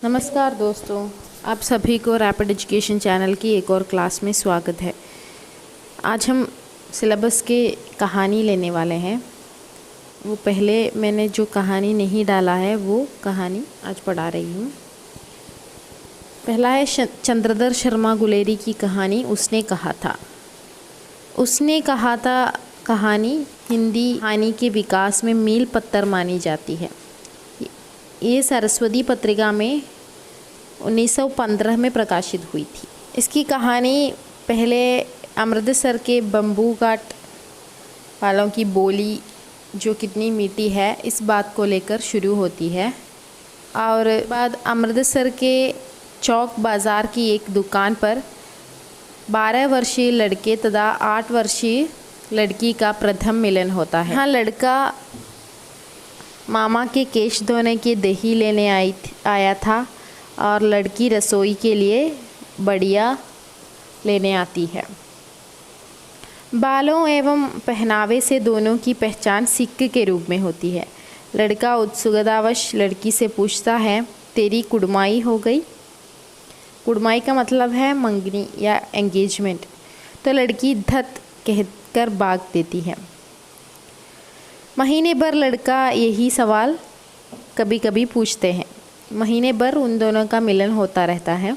नमस्कार दोस्तों, आप सभी को रैपिड एजुकेशन चैनल की एक और क्लास में स्वागत है। आज हम सिलेबस के कहानी लेने वाले हैं। वो पहले मैंने जो कहानी नहीं डाला है वो कहानी आज पढ़ा रही हूँ। पहला है चंद्रधर शर्मा गुलेरी की कहानी उसने कहा था। उसने कहा था कहानी हिंदी कहानी के विकास में मील पत्थर मानी जाती है। ये सरस्वती पत्रिका में 1915 में प्रकाशित हुई थी। इसकी कहानी पहले अमृतसर के बम्बू घाट वालों की बोली जो कितनी मीठी है इस बात को लेकर शुरू होती है, और बाद अमृतसर के चौक बाज़ार की एक दुकान पर 12 वर्षीय लड़के तथा 8 वर्षीय लड़की का प्रथम मिलन होता है। यहाँ लड़का मामा के केश धोने की दही लेने आया था और लड़की रसोई के लिए बढ़िया लेने आती है। बालों एवं पहनावे से दोनों की पहचान सिक्के के रूप में होती है। लड़का उत्सुकतावश लड़की से पूछता है, तेरी कुड़माई हो गई? कुड़माई का मतलब है मंगनी या एंगेजमेंट। तो लड़की धत कहकर भाग देती है। महीने भर लड़का यही सवाल कभी कभी पूछते हैं। महीने भर उन दोनों का मिलन होता रहता है।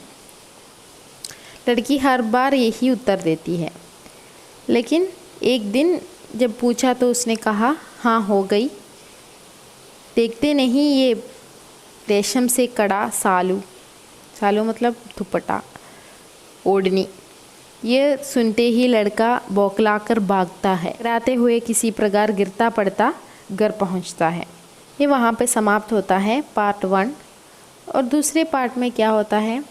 लड़की हर बार यही उत्तर देती है, लेकिन एक दिन जब पूछा तो उसने कहा, हाँ हो गई। देखते नहीं ये रेशम से कड़ा सालू, सालू मतलब दुपट्टा, ओढ़नी। ये सुनते ही लड़का बौखलाकर भागता है, डराते हुए किसी प्रकार गिरता पड़ता घर पहुंचता है। ये वहाँ पे समाप्त होता है पार्ट 1। और दूसरे पार्ट में क्या होता है,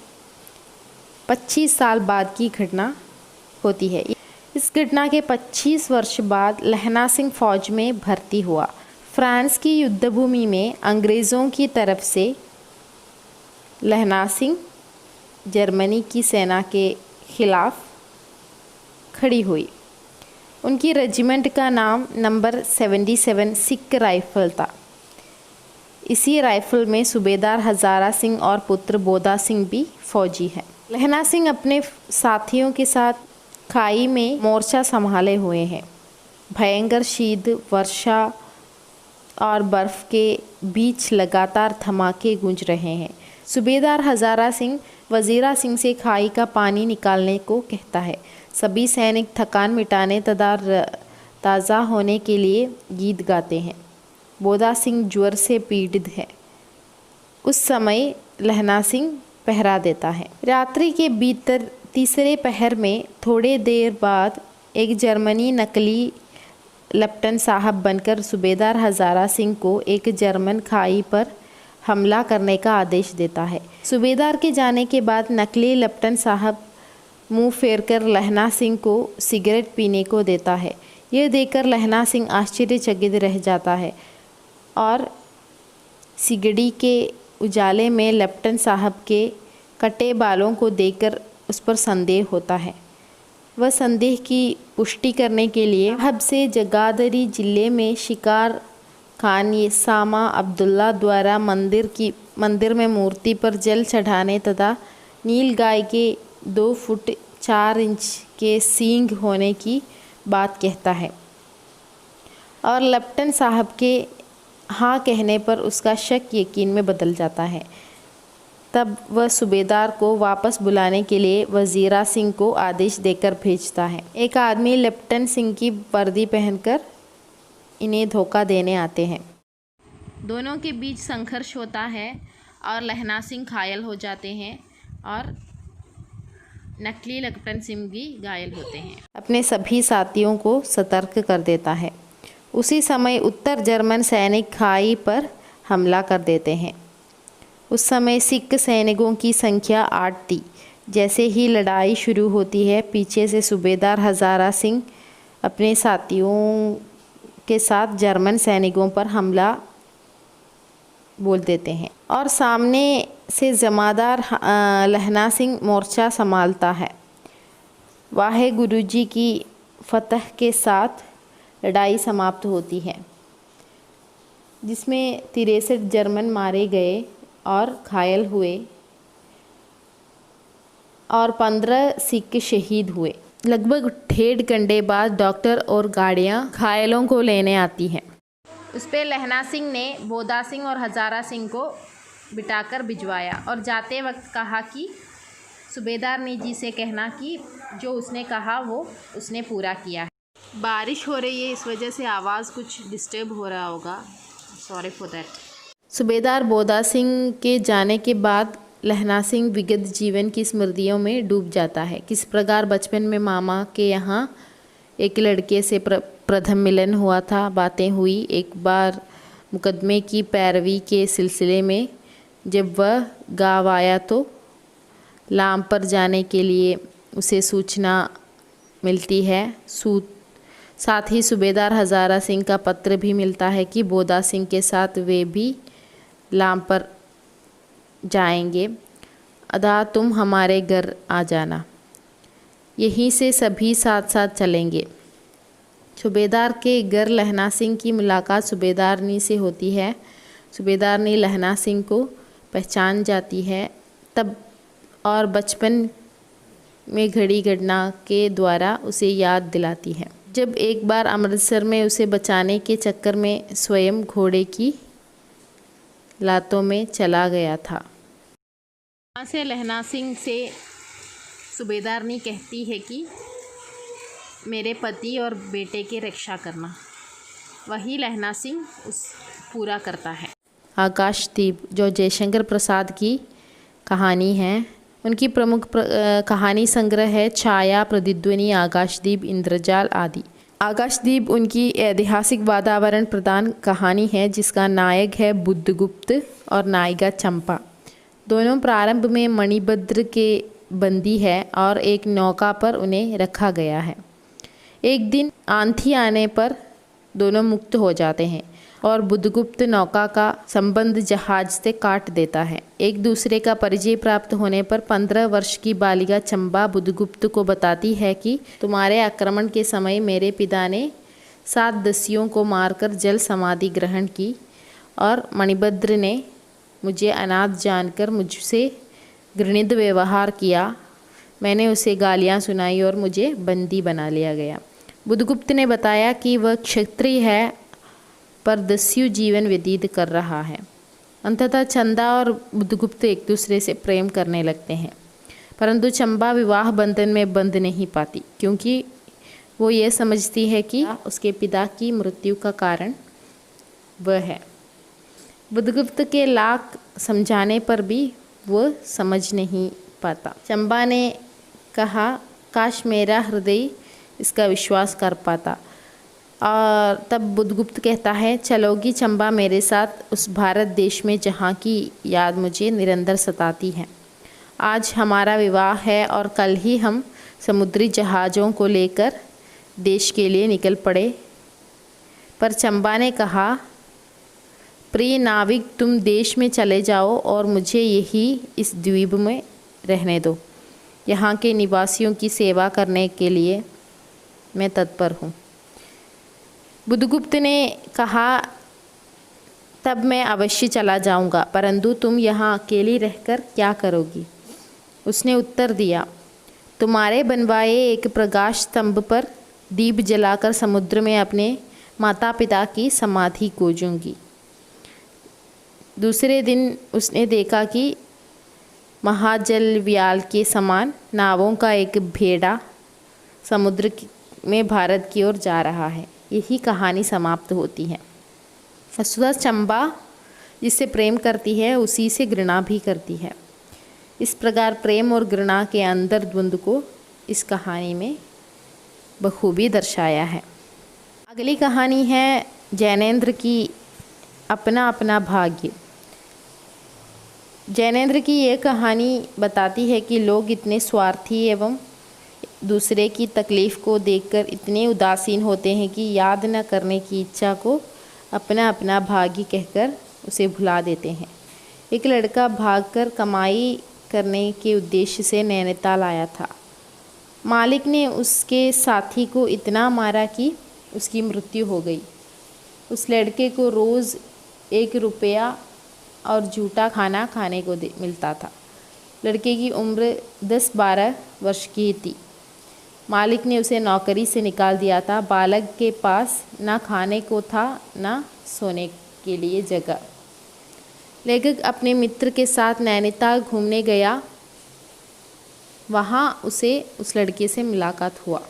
25 साल बाद की घटना होती है। इस घटना के 25 वर्ष बाद लहना सिंह फौज में भर्ती हुआ। फ्रांस की युद्धभूमि में अंग्रेज़ों की तरफ से लहना सिंह जर्मनी की सेना के खिलाफ खड़ी हुई। उनकी रेजिमेंट का नाम नंबर 77 सिख राइफल था। इसी राइफल में सूबेदार हजारा सिंह और पुत्र बोधा सिंह भी फौजी हैं। लहना सिंह अपने साथियों के साथ खाई में मोर्चा संभाले हुए हैं। भयंकर शीत, वर्षा और बर्फ़ के बीच लगातार धमाके गूंज रहे हैं। सूबेदार हजारा सिंह वजीरा सिंह से खाई का पानी निकालने को कहता है। सभी सैनिक थकान मिटाने तथा ताज़ा होने के लिए गीत गाते हैं। बोधा सिंह ज्वर से पीड़ित है। उस समय लहना सिंह पहरा देता है। रात्रि के भीतर तीसरे पहर में थोड़े देर बाद एक जर्मनी नकली लेफ्टिनेंट साहब बनकर सूबेदार हजारा सिंह को एक जर्मन खाई पर हमला करने का आदेश देता है। सूबेदार के जाने के बाद नकली लेफ्टिनेंट साहब मुंह फेरकर लहना सिंह को सिगरेट पीने को देता है। यह देखकर लहना सिंह आश्चर्यचकित रह जाता है और सिगड़ी के उजाले में लेफ्टिनेंट साहब के कटे बालों को देखकर उस पर संदेह होता है। वह संदेह की पुष्टि करने के लिए साहब से जगाधरी जिले में शिकार खान सामा अब्दुल्ला द्वारा मंदिर में मूर्ति पर जल चढ़ाने तथा नील गाय के 2 फुट 4 इंच के सींग होने की बात कहता है, और लेफ्टिनेंट साहब के हाँ कहने पर उसका शक यकीन में बदल जाता है। तब वह सूबेदार को वापस बुलाने के लिए वजीरा सिंह को आदेश देकर भेजता है। एक आदमी लेफ्टिनेंट सिंह की वर्दी पहनकर इन्हें धोखा देने आते हैं। दोनों के बीच संघर्ष होता है और लहना सिंह घायल हो जाते हैं और नकली लेफ्टिनेंट सिंह भी घायल होते हैं। अपने सभी साथियों को सतर्क कर देता है। उसी समय उत्तर जर्मन सैनिक खाई पर हमला कर देते हैं। उस समय सिख सैनिकों की संख्या 8 थी। जैसे ही लड़ाई शुरू होती है, पीछे से सूबेदार हजारा सिंह अपने साथियों के साथ जर्मन सैनिकों पर हमला बोल देते हैं और सामने से जमादार लहना सिंह मोर्चा संभालता है। वाहे गुरुजी की फतह के साथ लड़ाई समाप्त होती है, जिसमें 63 जर्मन मारे गए और घायल हुए और 15 सिख शहीद हुए। लगभग 1.5 घंटे बाद डॉक्टर और गाड़ियां घायलों को लेने आती हैं। उस पर लहना सिंह ने बोदा सिंह और हज़ारा सिंह को बिठाकर भिजवाया और जाते वक्त कहा कि सूबेदार निजी से कहना कि जो उसने कहा वो उसने पूरा किया है। बारिश हो रही है, इस वजह से आवाज़ कुछ डिस्टर्ब हो रहा होगा, सॉरी फॉर दैट। सूबेदार बोदा सिंह के जाने के बाद लहना सिंह विगत जीवन की स्मृतियों में डूब जाता है। किस प्रकार बचपन में मामा के यहाँ एक लड़के से प्रथम मिलन हुआ था, बातें हुई। एक बार मुकदमे की पैरवी के सिलसिले में जब वह गाँव आया तो लाम पर जाने के लिए उसे सूचना मिलती है। साथ ही सूबेदार हज़ारा सिंह का पत्र भी मिलता है कि बोदा सिंह के साथ वे भी लाम पर जाएंगे। अदा तुम हमारे घर आ जाना, यहीं से सभी साथ साथ चलेंगे। सूबेदार के घर लहना सिंह की मुलाकात सूबेदारनी से होती है। सूबेदारनी लहना सिंह को पहचान जाती है तब और बचपन में घड़ी घटना के द्वारा उसे याद दिलाती है जब एक बार अमृतसर में उसे बचाने के चक्कर में स्वयं घोड़े की लातों में चला गया था। वहाँ से लहना सिंह से सूबेदारनी कहती है कि मेरे पति और बेटे की रक्षा करना। वही लहना सिंह उस पूरा करता है। आकाशदीप जो जयशंकर प्रसाद की कहानी है, उनकी प्रमुख कहानी संग्रह है छाया, प्रतिध्वनि, आकाशदीप, इंद्रजाल आदि। आकाशदीप उनकी ऐतिहासिक वातावरण प्रदान कहानी है जिसका नायक है बुद्धगुप्त और नायिका चंपा। दोनों प्रारंभ में मणिभद्र के बंदी है और एक नौका पर उन्हें रखा गया है। एक दिन आंधी आने पर दोनों मुक्त हो जाते हैं और बुद्धगुप्त नौका का संबंध जहाज से काट देता है। एक दूसरे का परिचय प्राप्त होने पर 15 वर्ष की बालिका चंबा बुद्धगुप्त को बताती है कि तुम्हारे आक्रमण के समय मेरे पिता ने 7 दस्युओं को मारकर जल समाधि ग्रहण की और मणिभद्र ने मुझे अनाथ जानकर मुझसे घृणित व्यवहार किया। मैंने उसे गालियाँ सुनाई और मुझे बंदी बना लिया गया। बुद्धगुप्त ने बताया कि वह क्षत्रिय है पर दस्यु जीवन व्यतीत कर रहा है। अंततः चंदा और बुद्धगुप्त एक दूसरे से प्रेम करने लगते हैं, परंतु चंबा विवाह बंधन में बंध नहीं पाती क्योंकि वो ये समझती है कि उसके पिता की मृत्यु का कारण वह है। बुद्धगुप्त के लाख समझाने पर भी वह समझ नहीं पाता। चंबा ने कहा काश मेरा हृदय इसका विश्वास कर पाता। और तब बुद्धगुप्त कहता है चलोगी चंबा मेरे साथ उस भारत देश में जहाँ की याद मुझे निरंतर सताती है। आज हमारा विवाह है और कल ही हम समुद्री जहाज़ों को लेकर देश के लिए निकल पड़े। पर चंबा ने कहा प्रिय नाविक तुम देश में चले जाओ और मुझे यही इस द्वीप में रहने दो। यहाँ के निवासियों की सेवा करने के लिए मैं तत्पर हूँ। बुद्धगुप्त ने कहा तब मैं अवश्य चला जाऊंगा, परंतु तुम यहाँ अकेली रहकर क्या करोगी? उसने उत्तर दिया तुम्हारे बनवाए एक प्रकाश स्तंभ पर दीप जलाकर समुद्र में अपने माता पिता की समाधि खोजूंगी। दूसरे दिन उसने देखा कि महाजल व्याल के समान नावों का एक भेड़ा समुद्र में भारत की ओर जा रहा है। यही कहानी समाप्त होती है। वसुधा चंबा जिससे प्रेम करती है उसी से घृणा भी करती है। इस प्रकार प्रेम और घृणा के अंतर द्वंद्व को इस कहानी में बखूबी दर्शाया है। अगली कहानी है जैनेंद्र की अपना अपना भाग्य। जैनेंद्र की ये कहानी बताती है कि लोग इतने स्वार्थी एवं दूसरे की तकलीफ़ को देखकर इतने उदासीन होते हैं कि याद न करने की इच्छा को अपना अपना भाग्य कहकर उसे भुला देते हैं। एक लड़का भागकर कमाई करने के उद्देश्य से नैनीताल आया था। मालिक ने उसके साथी को इतना मारा कि उसकी मृत्यु हो गई। उस लड़के को रोज़ 1 रुपया और झूठा खाना खाने को मिलता था। लड़के की उम्र 10-12 वर्ष की थी। मालिक ने उसे नौकरी से निकाल दिया था। बालक के पास ना खाने को था ना सोने के लिए जगह। लेखक अपने मित्र के साथ नैनीताल घूमने गया। वहाँ उसे उस लड़के से मुलाकात हुआ।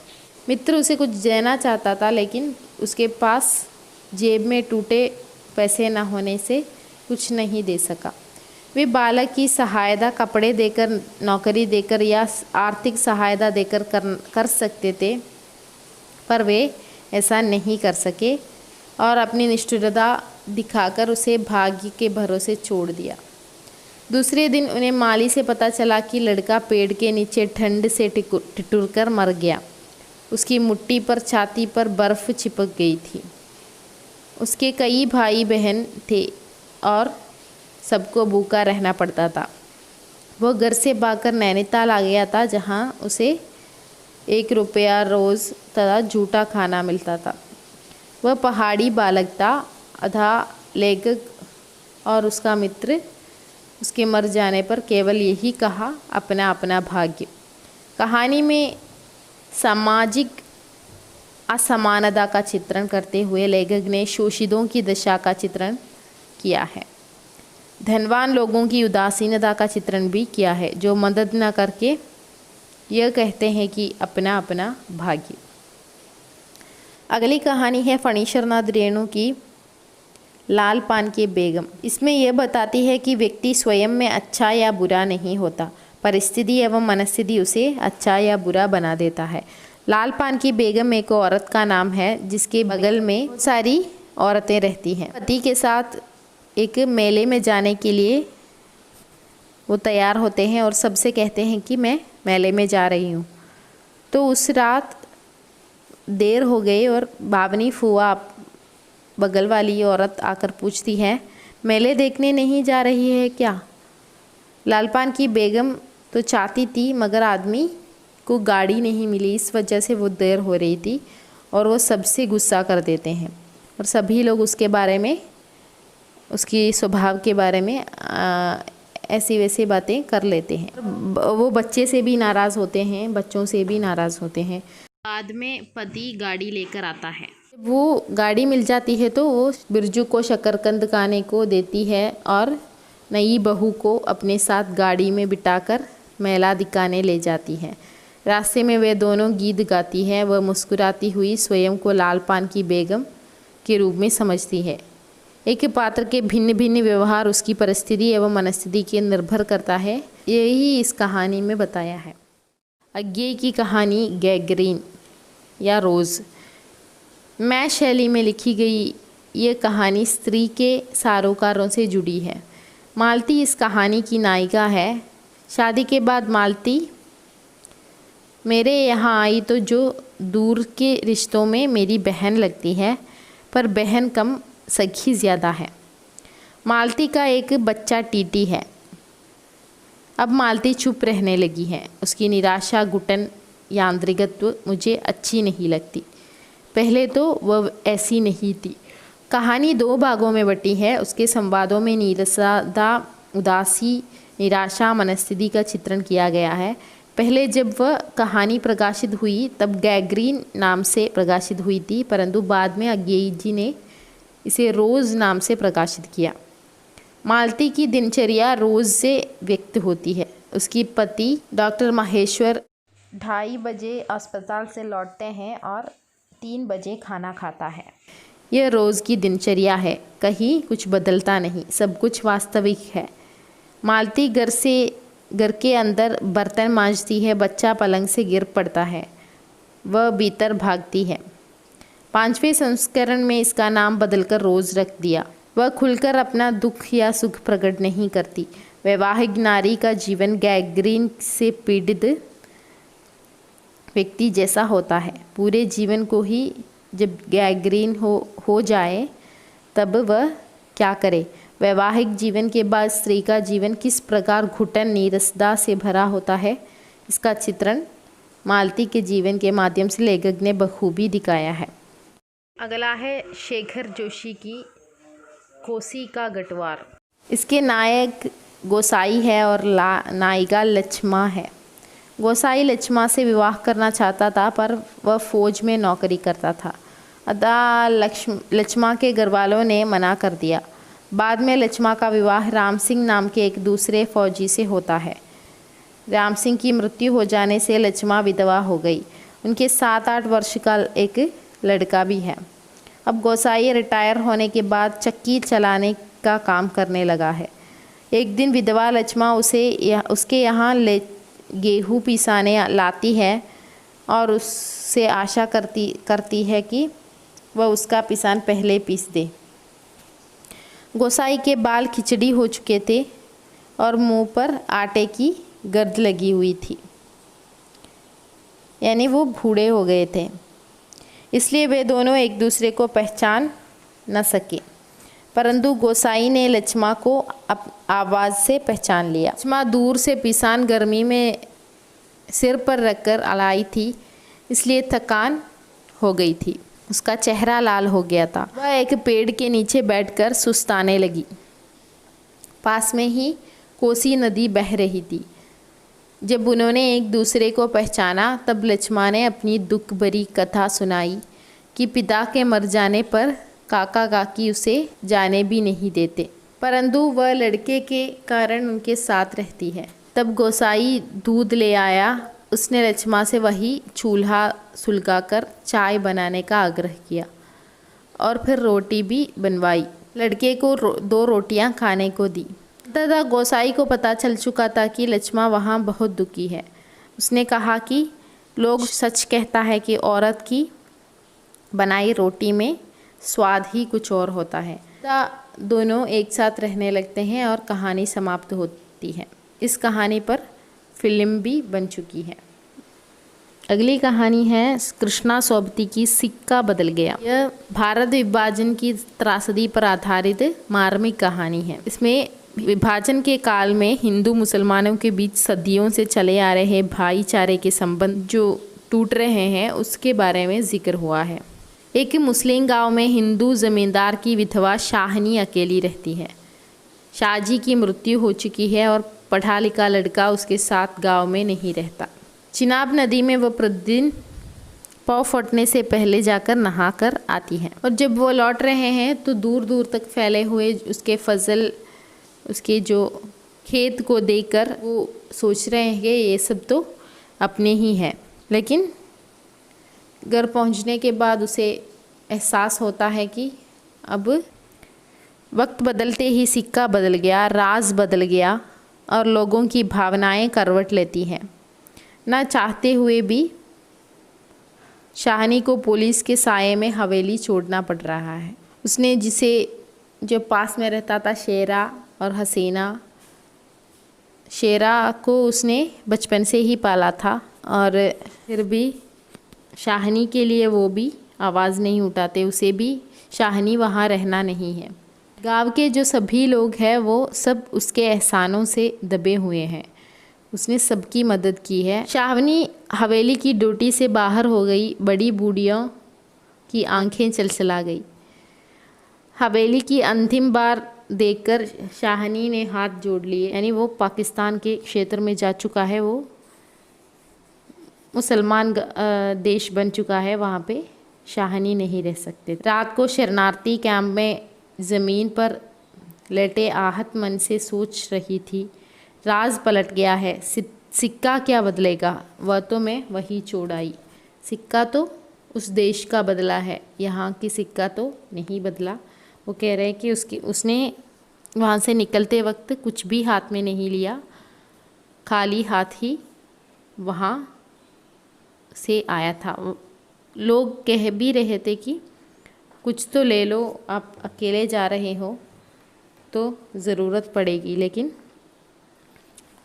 मित्र उसे कुछ देना चाहता था, लेकिन उसके पास जेब में टूटे पैसे न होने से कुछ नहीं दे सका। वे बालक की सहायता कपड़े देकर, नौकरी देकर या आर्थिक सहायता देकर कर सकते थे, पर वे ऐसा नहीं कर सके और अपनी निष्ठुरता दिखाकर उसे भाग्य के भरोसे छोड़ दिया। दूसरे दिन उन्हें माली से पता चला कि लड़का पेड़ के नीचे ठंड से ठिठुर कर मर गया। उसकी मुट्ठी पर, छाती पर बर्फ़ चिपक गई थी। उसके कई भाई बहन थे और सबको भूखा रहना पड़ता था। वह घर से भागकर नैनीताल आ गया था, जहाँ उसे 1 रुपया रोज़ तथा जूठा खाना मिलता था। वह पहाड़ी बालक था। अतः लेखक और उसका मित्र उसके मर जाने पर केवल यही कहा, अपना अपना भाग्य। कहानी में सामाजिक असमानता का चित्रण करते हुए लेखक ने शोषितों की दशा का चित्रण किया है। धनवान लोगों की उदासीनता का चित्रण भी किया है, जो मदद न करके यह कहते हैं कि अपना अपना भाग्य। अगली कहानी है फणीश्वरनाथ रेणु की लाल पान की बेगम। इसमें यह बताती है कि व्यक्ति स्वयं में अच्छा या बुरा नहीं होता, परिस्थिति एवं मनस्थिति उसे अच्छा या बुरा बना देता है। लाल पान की बेगम एक औरत का नाम है जिसके बगल में बहुत सारी औरतें रहती हैं। पति के साथ एक मेले में जाने के लिए वो तैयार होते हैं और सबसे कहते हैं कि मैं मेले में जा रही हूँ। तो उस रात देर हो गई और बावनी फुआ बगल वाली औरत आकर पूछती है, मेले देखने नहीं जा रही है क्या? लालपान की बेगम तो चाहती थी, मगर आदमी को गाड़ी नहीं मिली, इस वजह से वो देर हो रही थी और वो सबसे गुस्सा कर देते हैं और सभी लोग उसके बारे में, उसकी स्वभाव के बारे में ऐसी वैसी बातें कर लेते हैं। वो बच्चे से भी नाराज़ होते हैं, बच्चों से भी नाराज़ होते हैं। बाद में पति गाड़ी लेकर आता है। वो गाड़ी मिल जाती है तो वो बिरजू को शकरकंद खाने को देती है और नई बहू को अपने साथ गाड़ी में बिठाकर मेला दिखाने ले जाती है। रास्ते में वे दोनों गीत गाती है। वह मुस्कुराती हुई स्वयं को लाल पान की बेगम के रूप में समझती है। एक पात्र के भिन्न भिन्न व्यवहार उसकी परिस्थिति एवं मनस्थिति के निर्भर करता है। यही इस कहानी में बताया है। अज्ञेय की कहानी गैंग्रीन या रोज़। मैं शैली में लिखी गई ये कहानी स्त्री के सरोकारों से जुड़ी है। मालती इस कहानी की नायिका है। शादी के बाद मालती मेरे यहाँ आई तो जो दूर के रिश्तों में मेरी बहन लगती है, पर बहन कम सखी ज़्यादा है। मालती का एक बच्चा टीटी है। अब मालती चुप रहने लगी है। उसकी निराशा, घुटन, यांत्रिकत्व मुझे अच्छी नहीं लगती। पहले तो वह ऐसी नहीं थी। कहानी 2 भागों में बटी है। उसके संवादों में नीरसता, उदासी, निराशा, मनस्थिति का चित्रण किया गया है। पहले जब वह कहानी प्रकाशित हुई तब गैंग्रीन नाम से प्रकाशित हुई थी, परंतु बाद में अज्ञेय जी ने इसे रोज़ नाम से प्रकाशित किया। मालती की दिनचर्या रोज़ से व्यक्त होती है। उसकी पति डॉक्टर माहेश्वर 2:30 बजे अस्पताल से लौटते हैं और 3 बजे खाना खाता है। यह रोज़ की दिनचर्या है, कहीं कुछ बदलता नहीं, सब कुछ वास्तविक है। मालती घर के अंदर बर्तन मांजती है। बच्चा पलंग से गिर पड़ता है, वह भीतर भागती है। 5वें संस्करण में इसका नाम बदलकर रोज़ रख दिया। वह खुलकर अपना दुख या सुख प्रकट नहीं करती। वैवाहिक नारी का जीवन गैंग्रीन से पीड़ित व्यक्ति जैसा होता है। पूरे जीवन को ही जब गैंग्रीन हो जाए तब वह क्या करे। वैवाहिक जीवन के बाद स्त्री का जीवन किस प्रकार घुटन, नीरसता से भरा होता है, इसका चित्रण मालती के जीवन के माध्यम से लेखक ने बखूबी दिखाया है। अगला है शेखर जोशी की कोसी का गटवार। इसके नायक गोसाई है और नायिका लक्ष्मा है। गोसाई लक्ष्मा से विवाह करना चाहता था पर वह फौज में नौकरी करता था। अतः लक्ष्मा के घरवालों ने मना कर दिया। बाद में लक्ष्मा का विवाह राम सिंह नाम के एक दूसरे फौजी से होता है। राम सिंह की मृत्यु हो जाने से लक्ष्मा विधवा हो गई। उनके 7-8 वर्ष का एक लड़का भी है। अब गोसाई रिटायर होने के बाद चक्की चलाने का काम करने लगा है। एक दिन विधवा लक्ष्मा उसके यहाँ गेहूँ पिसाने लाती है और उससे आशा करती है कि वह उसका पिसान पहले पीस दे। गोसाई के बाल खिचड़ी हो चुके थे और मुंह पर आटे की गर्द लगी हुई थी, यानी वो बूढ़े हो गए थे। इसलिए वे दोनों एक दूसरे को पहचान न सके, परंतु गोसाई ने लक्ष्मा को आवाज़ से पहचान लिया। लक्ष्मा दूर से पिसान गर्मी में सिर पर रखकर लाई थी, इसलिए थकान हो गई थी। उसका चेहरा लाल हो गया था। वह एक पेड़ के नीचे बैठकर सुस्ताने लगी। पास में ही कोसी नदी बह रही थी। जब उन्होंने एक दूसरे को पहचाना तब लक्ष्मा ने अपनी दुख भरी कथा सुनाई कि पिता के मर जाने पर काका काकी उसे जाने भी नहीं देते, परंतु वह लड़के के कारण उनके साथ रहती है। तब गोसाई दूध ले आया। उसने लक्ष्मा से वही चूल्हा सुलगाकर चाय बनाने का आग्रह किया और फिर रोटी भी बनवाई। लड़के को 2 रोटियां खाने को दी। तथा गोसाई को पता चल चुका था कि लक्ष्मा वहाँ बहुत दुखी है। उसने कहा कि लोग सच कहता है कि औरत की बनाई रोटी में स्वाद ही कुछ और होता है। तथा दोनों एक साथ रहने लगते हैं और कहानी समाप्त होती है। इस कहानी पर फिल्म भी बन चुकी है। अगली कहानी है कृष्णा सोबती की सिक्का बदल गया। यह भारत विभाजन की त्रासदी पर आधारित मार्मिक कहानी है। इसमें विभाजन के काल में हिंदू मुसलमानों के बीच सदियों से चले आ रहे भाईचारे के संबंध जो टूट रहे हैं उसके बारे में जिक्र हुआ है। एक मुस्लिम गांव में हिंदू जमींदार की विधवा शाहनी अकेली रहती है। शाहजी की मृत्यु हो चुकी है और पढ़ा लिखा लड़का उसके साथ गांव में नहीं रहता। चिनाब नदी में वह प्रतिदिन पाँव फटने से पहले जाकर नहा कर आती है और जब वो लौट रहे हैं तो दूर दूर तक फैले हुए उसके फसल, उसके जो खेत को देखकर वो सोच रहे हैं कि ये सब तो अपने ही है। लेकिन घर पहुंचने के बाद उसे एहसास होता है कि अब वक्त बदलते ही सिक्का बदल गया, राज बदल गया और लोगों की भावनाएं करवट लेती हैं। ना चाहते हुए भी शाहनी को पुलिस के साये में हवेली छोड़ना पड़ रहा है। उसने जो पास में रहता था शेरा और हसीना, शेरा को उसने बचपन से ही पाला था और फिर भी शाहनी के लिए वो भी आवाज़ नहीं उठाते। उसे भी शाहनी वहाँ रहना नहीं है। गांव के जो सभी लोग हैं वो सब उसके एहसानों से दबे हुए हैं। उसने सबकी मदद की है। शाहनी हवेली की ड्यूटी से बाहर हो गई। बड़ी बूढ़ियों की आंखें चलचला गई। हवेली की अंतिम बार देखकर शाहनी ने हाथ जोड़ लिए, यानी वो पाकिस्तान के क्षेत्र में जा चुका है। वो मुसलमान देश बन चुका है, वहाँ पे शाहनी नहीं रह सकते। रात को शरणार्थी कैंप में ज़मीन पर लेटे आहत मन से सोच रही थी, राज पलट गया है, सिक्का क्या बदलेगा, वह तो मैं वही छोड़ आई। सिक्का तो उस देश का बदला है, यहाँ की सिक्का तो नहीं बदला। वो कह रहे हैं कि उसने वहाँ से निकलते वक्त कुछ भी हाथ में नहीं लिया, खाली हाथ ही वहाँ से आया था। लोग कह भी रहे थे कि कुछ तो ले लो, आप अकेले जा रहे हो तो ज़रूरत पड़ेगी, लेकिन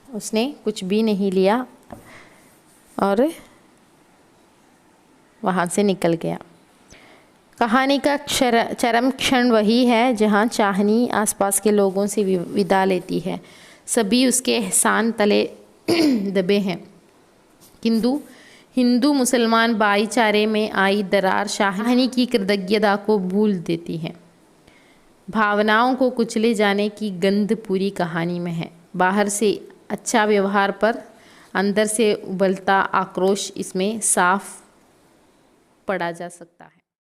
उसने कुछ भी नहीं लिया और वहाँ से निकल गया। कहानी का चरम क्षण वही है जहाँ शाहनी आसपास के लोगों से विदा लेती है। सभी उसके एहसान तले दबे हैं, किंतु हिंदू मुसलमान भाईचारे में आई दरार शाहनी की कृतज्ञता को भूल देती है। भावनाओं को कुचले जाने की गंध पूरी कहानी में है। बाहर से अच्छा व्यवहार पर अंदर से उबलता आक्रोश इसमें साफ पढ़ा जा सकता है।